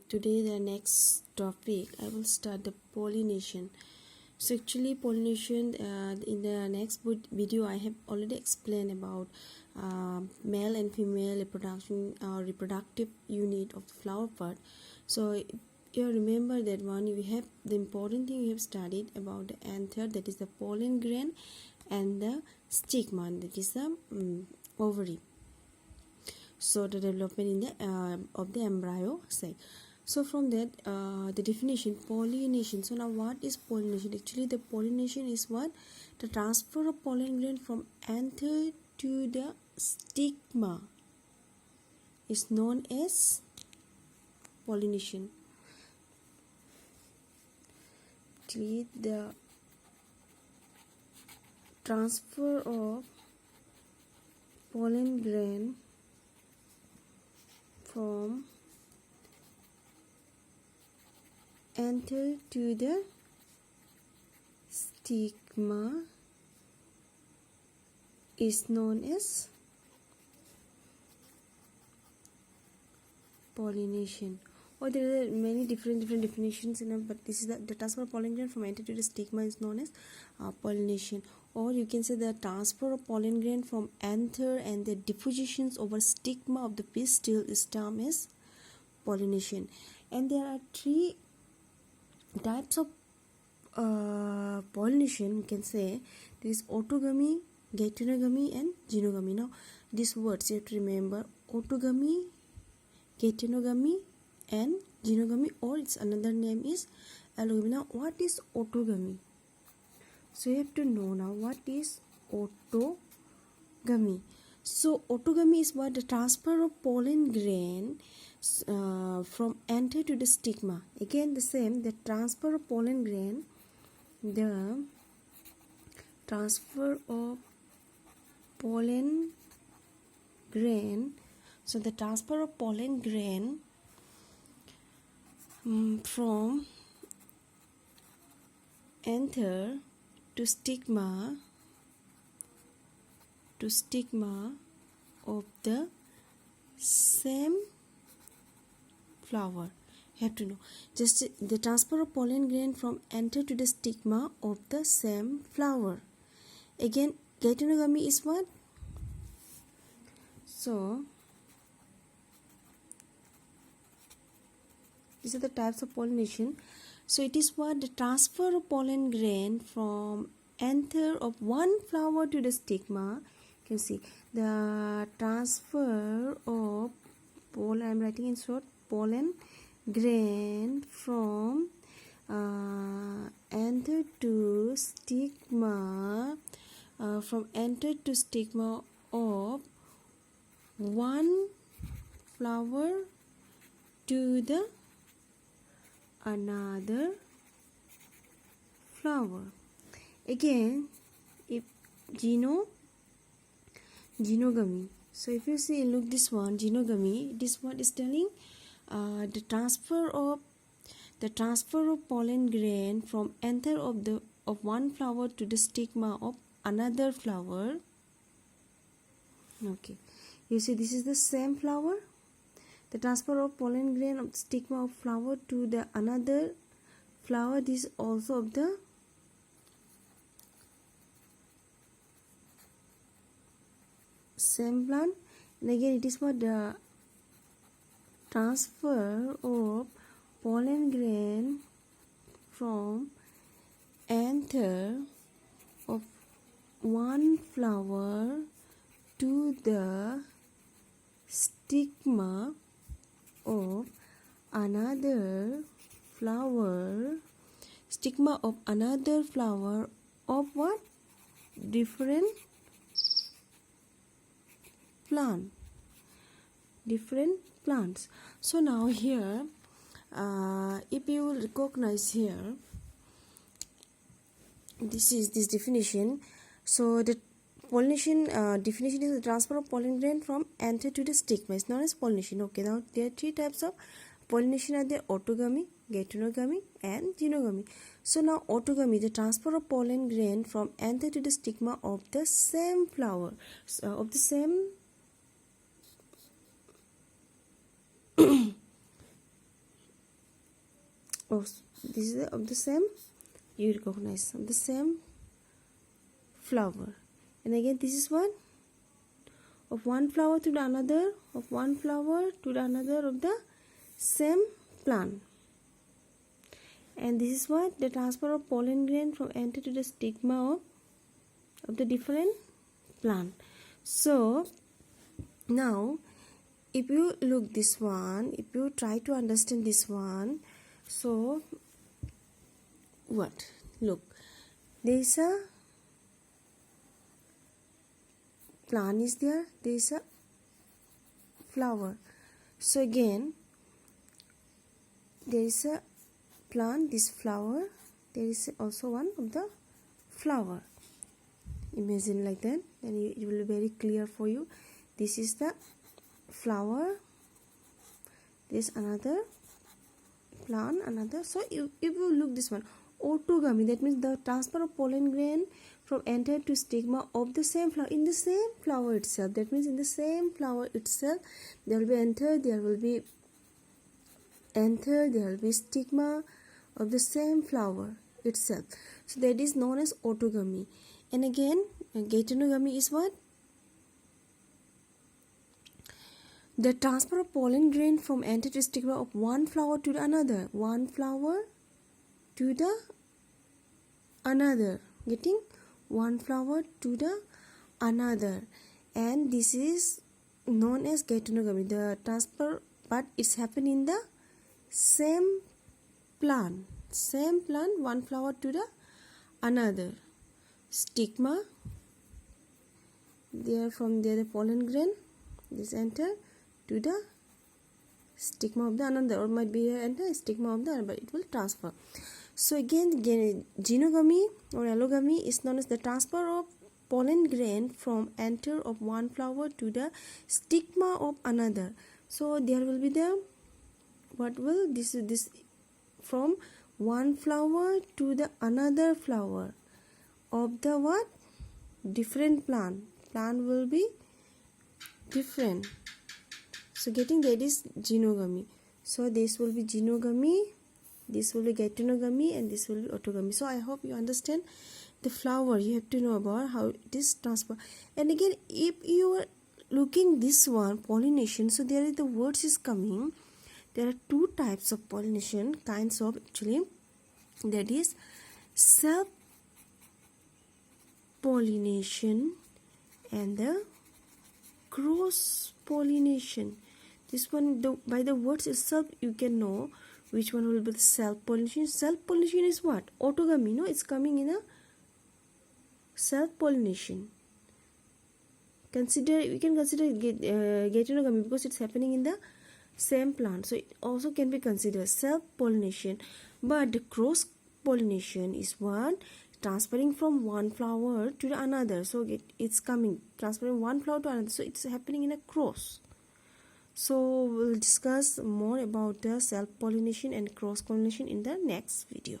Today the next topic I will start the pollination. So actually pollination in the next video I have already explained about male and female reproduction or reproductive unit of the flower part. So you remember that one, we have the important thing we have studied about the anther, that is the pollen grain, and the stigma, that is the ovary. So the development in the of the embryo sac. So from that the definition, pollination. So now what is pollination? Actually the pollination is what? The transfer of pollen grain from anther to the stigma is known as pollination. Actually the transfer of pollen grain from anther to the stigma is known as pollination. Or there are many different definitions in it, but this is the transfer of pollen grain from anther to the stigma is known as pollination. Or you can say the transfer of pollen grain from anther and the diffusions over stigma of the pistil is termed as pollination. And there are three types of pollination. We can say there is autogamy, geitonogamy, and genogamy. Now these words you have to remember: autogamy, geitonogamy, and genogamy, or its another name is allogamy. Now what is autogamy? So you have to know now what is autogamy. So autogamy is what? The transfer of pollen grain from anther to the stigma. Again the same, the transfer of pollen grain, the transfer of pollen grain. So the transfer of pollen grain from anther to stigma of the same flower. You have to know just the transfer of pollen grain from anther to the stigma of the same flower. Again geitonogamy is what? So these are the types of pollination. So it is what? The transfer of pollen grain from anther of one flower to the stigma. You can see the transfer of pollen, I am writing in short, pollen grain from anther to stigma, from anther to stigma of one flower to the another flower. Again if genogamy. So if you see, look this one, genogamy, this one is telling the transfer of pollen grain from anther of one flower to the stigma of another flower. Okay, you see this is the same flower. The transfer of pollen grain of stigma of flower to the another flower, this is also of the same plant. And again it is what? The transfer of pollen grain from anther of one flower to the stigma of another flower. Stigma of another flower of what? Different plant, different plants. So now here if you will recognize here, this is this definition. So the pollination definition is the transfer of pollen grain from anther to the stigma is known as pollination. Okay, now there are three types of pollination are there: autogamy, geitonogamy, and genogamy. So now autogamy, the transfer of pollen grain from anther to the stigma of the same flower, of the same Oh, this is of the same, you recognize, of the same flower. And again this is what, of one flower to the another, of one flower to the another of the same plant. And this is what, the transfer of pollen grain from anther to the stigma of the different plant. So now if you look this one, if you try to understand this one, so what, look, there is a plant is there, there is a flower. So again there is a plant, this flower, there is also one of the flower. Imagine like that, and it will be very clear for you. This is the flower, this another plant, another. So if you look this one, autogamy, that means the transfer of pollen grain from anther to stigma of the same flower, in the same flower itself. That means in the same flower itself there will be anther, there will be stigma of the same flower itself. So that is known as autogamy. And again geitonogamy is what, the transfer of pollen grain from anther to stigma of one flower to the another, one flower to the another, getting one flower to the another, and this is known as geitonogamy, the transfer, but it's happening in the same plant, one flower to the another, stigma there, from there the pollen grain, this anther to the stigma of the another, or might be anther, stigma of the other, but it will transfer. So again genogamy or allogamy is known as the transfer of pollen grain from anther of one flower to the stigma of another. So there will be the, what will this from one flower to the another flower of the what, different plant will be different. So getting that is genogamy. So this will be genogamy, this will be geitonogamy, and this will be autogamy. So I hope you understand the flower. You have to know about how it is transfer. And again if you are looking this one, pollination, so there is the words is coming, there are two types of pollination, kinds of actually, that is self pollination and the cross pollination. This one, by the words itself you can know which one will be the self pollination. Self pollination is what, autogamy, no, it's coming in a self pollination. We can consider geitonogamy because it's happening in the same plant, so it also can be considered self pollination. But the cross pollination is what, transferring from one flower to the another. So it's coming, transferring one flower to another, so it's happening in a cross. So we'll discuss more about the self pollination and cross pollination in the next video.